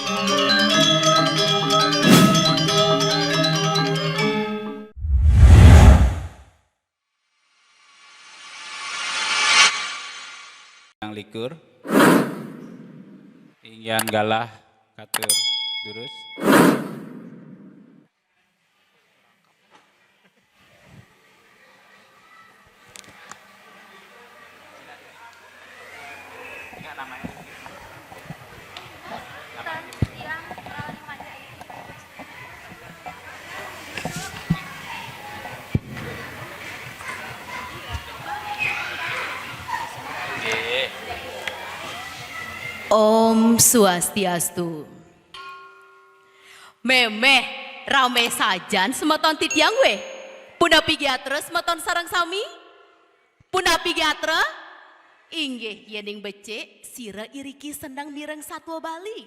Yang likur, ingin galah katur durus. Om Swastiastu. Memeh rame sajan semeton titiang weh. Punapi giatra semeton sarang sami. Punapi giatra inggih yening becek sira iriki senang mireng satwa Bali.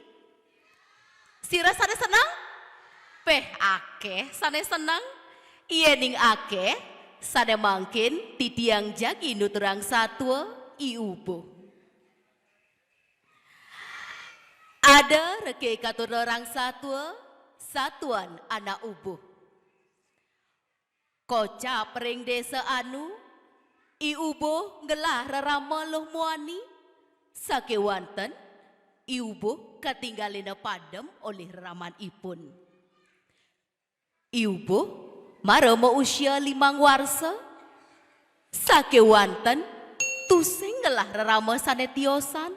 Sira sane senang? Peh akeh sane senang. Yening akeh sane mangkin titiang jagi nuturang satwa iubo. Ada reke katur orang satwa, satuan anak ubuh. Koca pering desa anu, iubuh ngelah rarama loh muani, sakewanten, iubuh katinggalina padem oleh raman ipun. Iubuh marama usia 5 warsa, sakewanten, tusing ngelah rarama sanetiosan,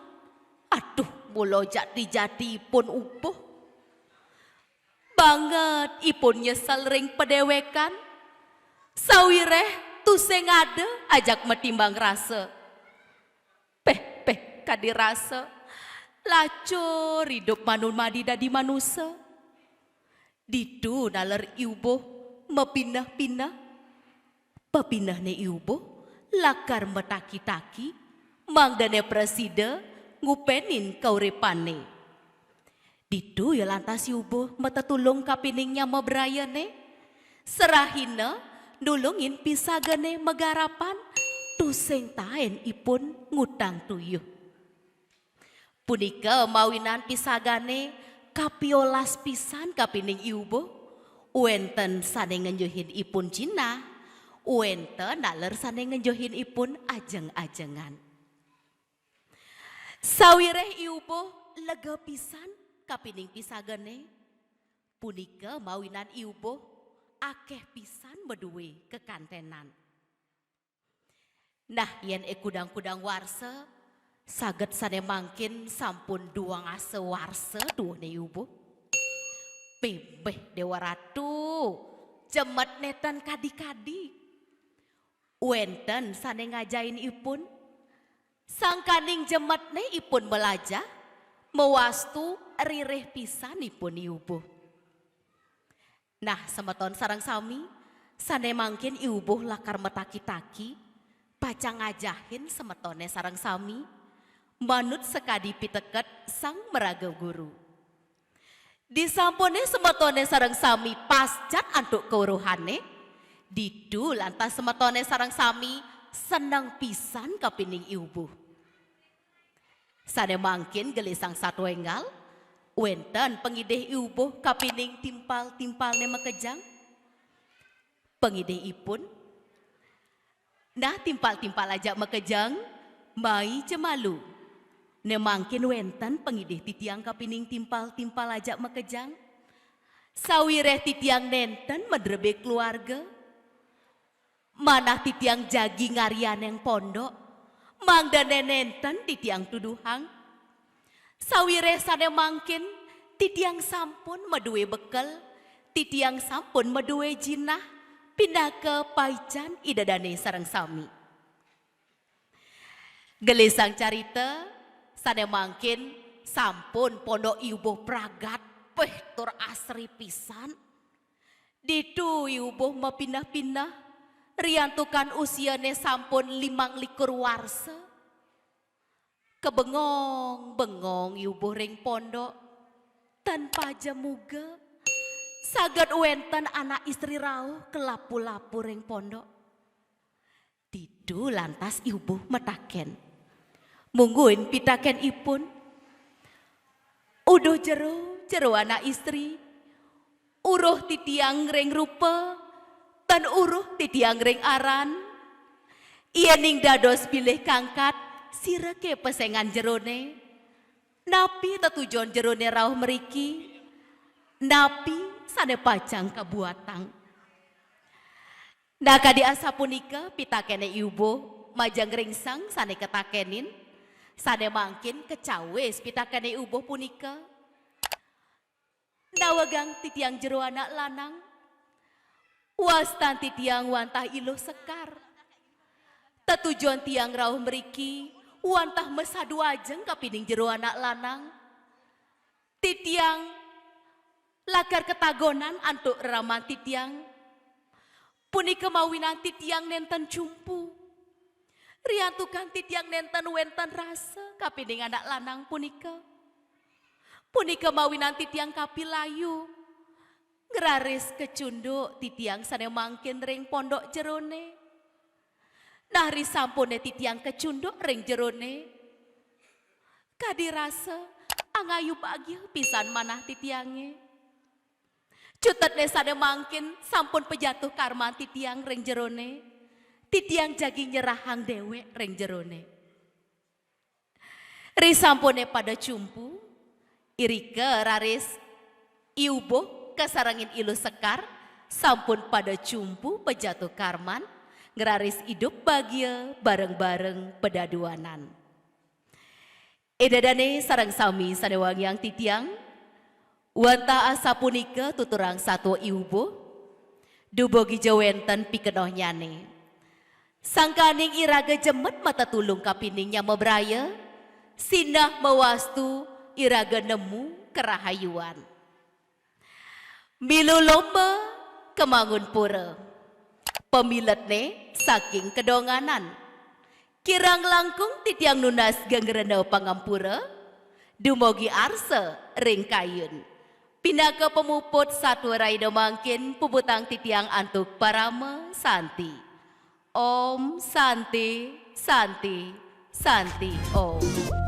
aduh, mula jati-jati pun upuh. Banget ipun nyesel ring pedewekan. Sawireh tuseng ada ajak metimbang rasa. Peh kadi rasa. Lacur hidup manun madi dadi manusia. Didu naler iubuh mepindah-pindah. Pepindah ne iubuh lakar metaki-taki. Mangdane presida ngupenin kauripane. Didu ya lantas yubuh metetulung kapiningnya mebrayane. Serahina nulungin pisagane megarapan. Tuseng taen ipun ngutang tuyuh. Punika mawinan pisagane kapiolas pisan kapining yubuh. Uenten sane ngenjuhin ipun Cina. Uenten naler sane ngenjuhin ipun ajeng-ajengan. Sawireh iubuh lega pisan kapining pisagane. Punika mawinan iubuh akeh pisan beduwe kekantenan. Nah yen kudang-kudang warsa saged sane mangkin sampun 2 ngase warsa duwene iubuh. Pebeh Dewa Ratu jemet netan kadi-kadi. Wenten sane ngajain ipun. Sangkaning jemetne ipun melajah, mewastu ririh pisan ipun iubuh. Nah semeton sarang sami, sane mangkin iubuh lakar metaki-taki, pacang ngajahin semetone sarang sami, manut sekadi piteket sang meraga guru. Disampune semetone sarang sami pascat antuk keuruhane, didu lantas semetone sarang sami senang pisan kapining iubuh. Sane mangkin gelisang satu enggal, wenten pengideh iubuh kapining timpal-timpalne mekejang. Pengideh ipun, nah timpal-timpal aja mekejang, mai cemalu. Ne mangkin wenten pengideh titiang kapining timpal-timpal aja mekejang. Sawireh titiang nenten medrebe keluarga. Manah titiang jagi ngarian yang pondok. Mangdane nenten titiang tuduhang. Sawireh sane mangkin titiang sampun meduwe bekel. Titiang sampun meduwe jinah. Pindah ke paican idadane sareng sami. Gelisang carita sane mangkin sampun pondok iubuh pragat. Peh tur asri pisan. Didu iubuh mepindah-pindah. Riantukan usiane sampun 25 warsa. Kebengong-bengong iubuh ring pondok. Tanpa jamuga. Saged wenten anak istri rauh kelapu-lapu ring pondok. Didu lantas iubuh metaken. Mungguin pitaken ipun. Uduh jero anak istri. Uruh titiang reng rupa, tan uruh titiang reng aran. Ia ning dados pilih kangkat, sireke pesengan jerone. Napi tetujon jerone rauh meriki, napi sane pacang kabuatang. Naka di asa punika pitakene iubo majang ringsang sane ketakenin, sane mangkin kecawes pitakene iubo punika. Nawagang titiang jero anak lanang, wastan titiang wantah iluh sekar. Tetujuan tiang rauh meriki, wantah mesadu ajeng kapining jero anak lanang. Titiang lagar ketagonan antuk raman titiang. Punika mawinan titiang nenten jumpu. Riantukan titiang nenten wenten rasa kapining anak lanang punika. Punika mawinan titiang kapilayu. Ngeraris kecunduk titiang sane mangkin ring pondok jerone. Nahri sampune titiang kecunduk ring jerone. Kadirasa angayu bahagia pisan manah titiange. Cutet desane mangkin sampun pejatuh karman titiang ring jerone. Titiang jagi nyerahang dewe ring jerone. Risampune pada cumpu, irike raris iubo kasarangin ilu sekar, sampun pada cumpu pejatuh karman, ngeraris hidup bahagia bareng-bareng pedaduanan. Edadane sarang sami sanewang yang titiang, wanta asa punika tuturang satu iubo, dubogi jawenten pikenoh nyane. Sangkaning iraga jemet mata tulung kapiningnya mebraya, sinah mewastu iraga nemu kerahayuan. Milu lomba kemangun pura, pemiletne saking kedonganan. Kirang langkung titiang nunas ganggerena pangampura, dumogi arse ring kayun. Pinaka pemuput satu raida mangkin pubutang titiang antuk parama santi. Om Santi, Santi, Santi Om.